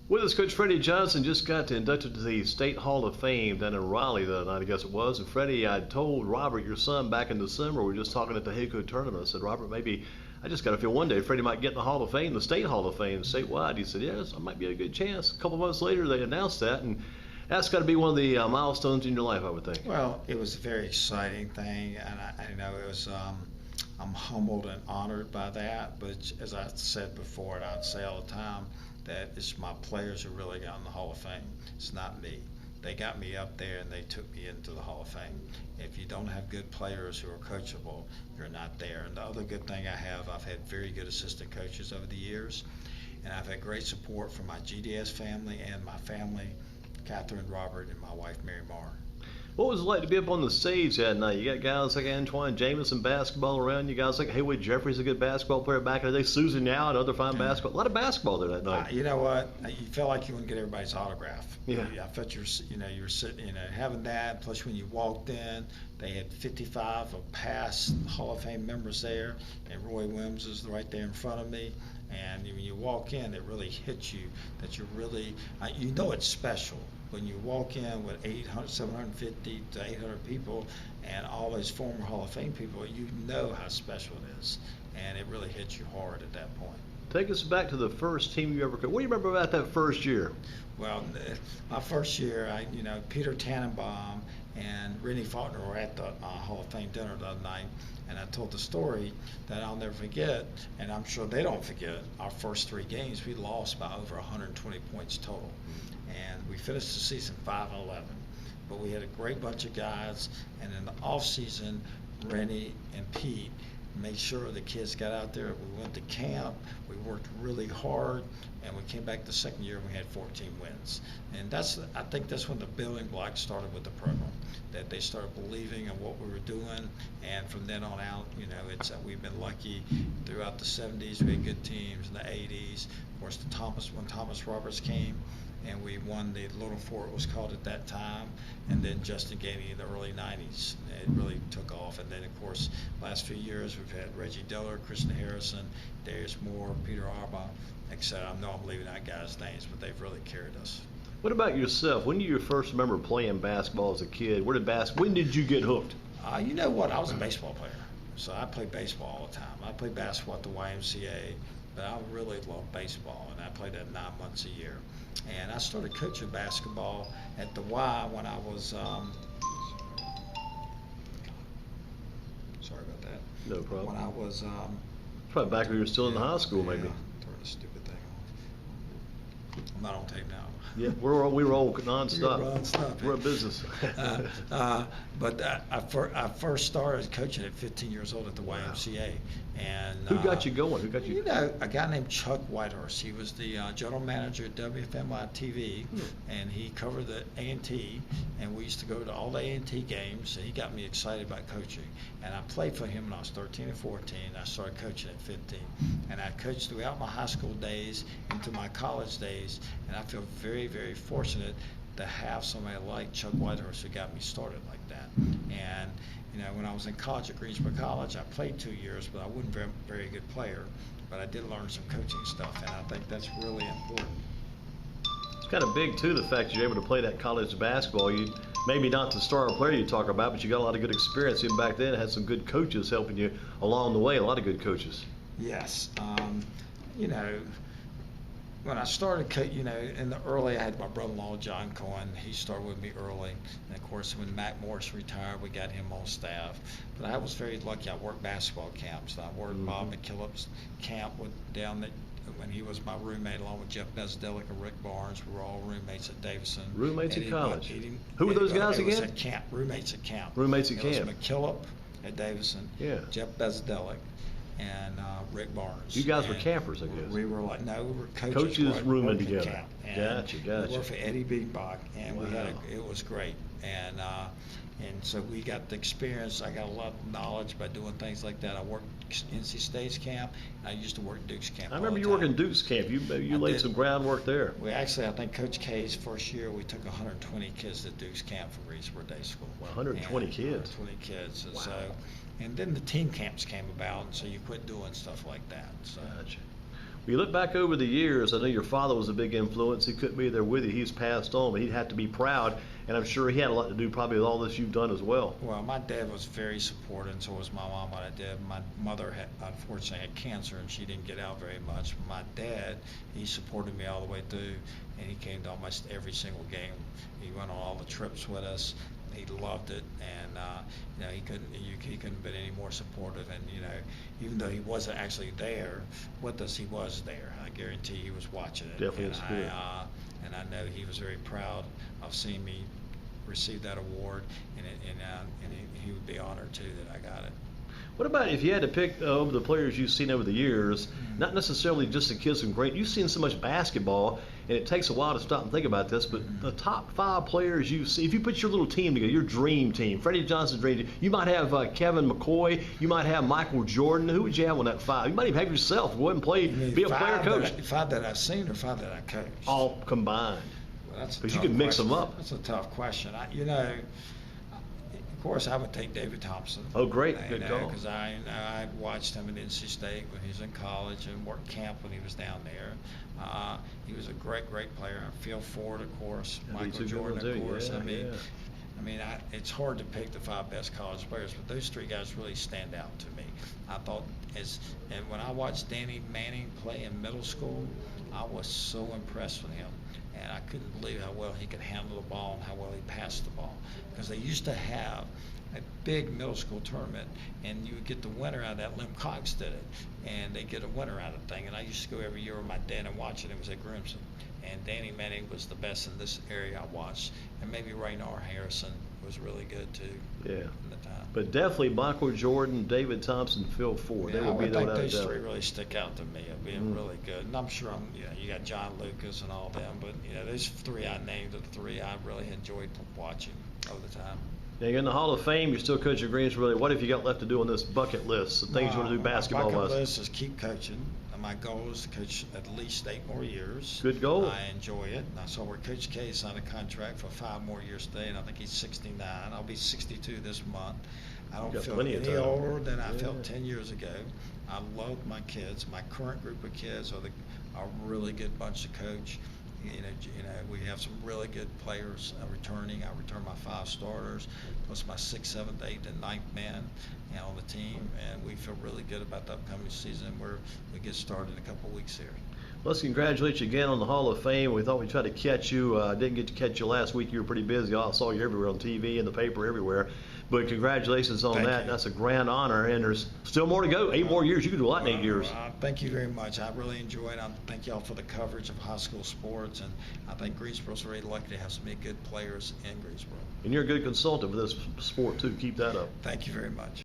With us, Coach Freddy Johnson just got inducted to the State Hall of Fame down in Raleigh the other night, I guess it was. And Freddie, I told Robert, your son, back in December, we were just talking at the Hayco tournament. I said, Robert, maybe I just got to feel one day Freddie might get in the Hall of Fame, the State Hall of Fame, statewide. He said, yes, that might be a good chance. A couple months later, they announced that, and that's got to be one of the milestones in your life, I would think. Well, it was a very exciting thing, and I know it was. I'm humbled and honored by that. But as I said before, and I'd say all the time, that it's my players who really got in the Hall of Fame. It's not me. They got me up there and they took me into the Hall of Fame. If you don't have good players who are coachable, you're not there. And the other good thing I have, I've had very good assistant coaches over the years, and I've had great support from my GDS family and my family, Catherine, Robert, and my wife, Mary Marr. What was it like to be up on the stage that night? You got guys like Antoine Jamison basketball around you, guys like Haywood Jeffries, a good basketball player back in the day, Susan Yao, another fine basketball. A lot of basketball there that night. You know what? You felt like you wouldn't get everybody's autograph. Yeah. I felt you were sitting, having that. Plus, when you walked in, they had 55 of past Hall of Fame members there, and Roy Williams is right there in front of me. And when you walk in, it really hits you that you're really, it's special. When you walk in with 800, 750 to 800 people and all those former Hall of Fame people, you know how special it is. And it really hits you hard at that point. Take us back to the first team you ever coached. What do you remember about that first year? Well, my first year, Peter Tannenbaum and Rennie Faulkner were at the Hall of Fame dinner the other night, and I told the story that I'll never forget, and I'm sure they don't forget. Our first 3 games, we lost by over 120 points total, and we finished the season 5-11. But we had a great bunch of guys, and in the off season, Rennie and Pete made sure the kids got out there. We went to camp. We worked really hard, and we came back the second year and we had 14 wins. And I think that's when the building blocks started with the program, that they started believing in what we were doing. And from then on out, we've been lucky throughout the 70s. We had good teams in the 80s. Of course, when Thomas Roberts came, and we won the Little Four, it was called at that time, and then Justin Gainey in the early 90s. It really took off, and then, of course, last few years we've had Reggie Diller, Kristen Harrison, Darius Moore, Peter Arbaugh, etc. I know I'm leaving out guys' names, but they've really carried us. What about yourself? When do you first remember playing basketball as a kid? When did you get hooked? You know what? I was a baseball player, so I played baseball all the time. I played basketball at the YMCA, but I really loved baseball, and I played that 9 months a year. And I started coaching basketball at the Y when I was, sorry about that. No problem. When I was, Probably back when you were still in the high school, maybe. Turn the stupid thing off. I'm not on tape now. Yeah, we were all nonstop. We were nonstop. We're a business. But I first started coaching at 15 years old at the YMCA. And who got you going? Who got you? A guy named Chuck Whitehurst. He was the general manager at WFMI TV, and he covered the A&T, and we used to go to all the A&T games, and he got me excited about coaching. And I played for him when I was 13 and 14. I started coaching at 15. And I coached throughout my high school days into my college days, and I feel very, very fortunate to have somebody like Chuck Whitehurst who got me started like that. And when I was in college at Greensboro College, I played 2 years, but I wasn't a very good player. But I did learn some coaching stuff, and I think that's really important. It's kind of big, too, the fact that you're able to play that college basketball. You maybe not the star player you talk about, but you got a lot of good experience. Even back then, had some good coaches helping you along the way, a lot of good coaches. Yes. When I started, in the early, I had my brother-in-law, John Cohen. He started with me early. And, of course, when Mac Morris retired, we got him on staff. But I was very lucky. I worked basketball camps. I worked Bob McKillop's camp when he was my roommate, along with Jeff Bezdelic and Rick Barnes. We were all roommates at Davidson. Roommates at college. Who were those guys again? It was at camp. Roommates at camp. Roommates at camp. It was McKillop at Davidson. Yeah. Jeff Bezdelic. And Rick Barnes. You guys were campers, I guess. We were we were coaches. Coaches rooming together. Camp. Gotcha. We worked for Eddie Beanbach, and it was great. And so we got the experience. I got a lot of knowledge by doing things like that. I worked NC State's camp, and I used to work Duke's camp. I remember you working Duke's camp. You laid some groundwork there. I think Coach K's first year, we took 120 kids to Duke's camp from Greensboro Day School. 120 kids. 120 kids. And wow. And then the team camps came about, and so you quit doing stuff like that. So. Gotcha. You look back over the years, I know your father was a big influence. He couldn't be there with you. He's passed on, but he'd have to be proud, and I'm sure he had a lot to do probably with all this you've done as well. Well, my dad was very supportive, and so was my mom when I did. My mother had, unfortunately, had cancer, and she didn't get out very much. My dad, he supported me all the way through, and he came to almost every single game. He went on all the trips with us. He loved it, and he couldn't have been any more supportive. And even though he wasn't actually there with us, he was there. I guarantee he was watching it. Definitely in spirit. And I know he was very proud of seeing me receive that award, and he would be honored too that I got it. What about if you had to pick over the players you've seen over the years, not necessarily just the kids from great, you've seen so much basketball, and it takes a while to stop and think about this, but the top 5 players you see, if you put your little team together, your dream team, Freddie Johnson's dream team, you might have Kevin McCoy, you might have Michael Jordan. Who would you have on that 5? You might even have yourself go ahead and play, be a player coach. 5 that I've seen or 5 that I coached? All combined. Well, because you can mix them up. That's a tough question. Of course, I would take David Thompson. Oh, great. Good call. Because I watched him at NC State when he was in college and worked camp when he was down there. He was a great player. Phil Ford, of course. Michael Jordan, of course. Yeah. It's hard to pick the 5 best college players, but those 3 guys really stand out to me. I thought, and when I watched Danny Manning play in middle school, I was so impressed with him. And I couldn't believe how well he could handle the ball and how well he passed the ball. Because they used to have a big middle school tournament, and you would get the winner out of that. Lim Cox did it, and they get a winner out of the thing. And I used to go every year with my dad and watch it. It was at Greensboro. And Danny Manning was the best in this area I watched. And maybe Raynor Harrison was really good too. Yeah. At the time. But definitely Michael Jordan, David Thompson, Phil Ford. Yeah, they would be I think without those doubt. 3 really stick out to me of being really good. And I'm sure you got John Lucas and all them, but those 3 I named are the 3 I really enjoyed watching all the time. Now you're in the Hall of Fame. You're still coaching Greensboro. What have you got left to do on this bucket list? The things you want to do basketball-wise? My bucket list is keep coaching. And my goal is to coach at least 8 more years. Good goal. I enjoy it. And I saw where Coach K signed a contract for 5 more years today, and I think he's 69. I'll be 62 this month. I don't feel any older than I felt 10 years ago. I love my kids. My current group of kids are a really good bunch to coach. We have some really good players returning. I return my 5 starters, plus my 6th, 7th, 8th, and 9th man on the team, and we feel really good about the upcoming season where we get started in a couple of weeks here. Let's congratulate you again on the Hall of Fame. We thought we'd try to catch you. Didn't get to catch you last week. You were pretty busy. I saw you everywhere on TV, in the paper, everywhere. But congratulations on that. That's a grand honor, and there's still more to go. 8 more years. You can do a lot in 8 years. Thank you very much. I really enjoyed it. I thank y'all for the coverage of high school sports, and I think Greensboro's very lucky to have so many good players in Greensboro. And you're a good consultant for this sport, too. Keep that up. Thank you very much.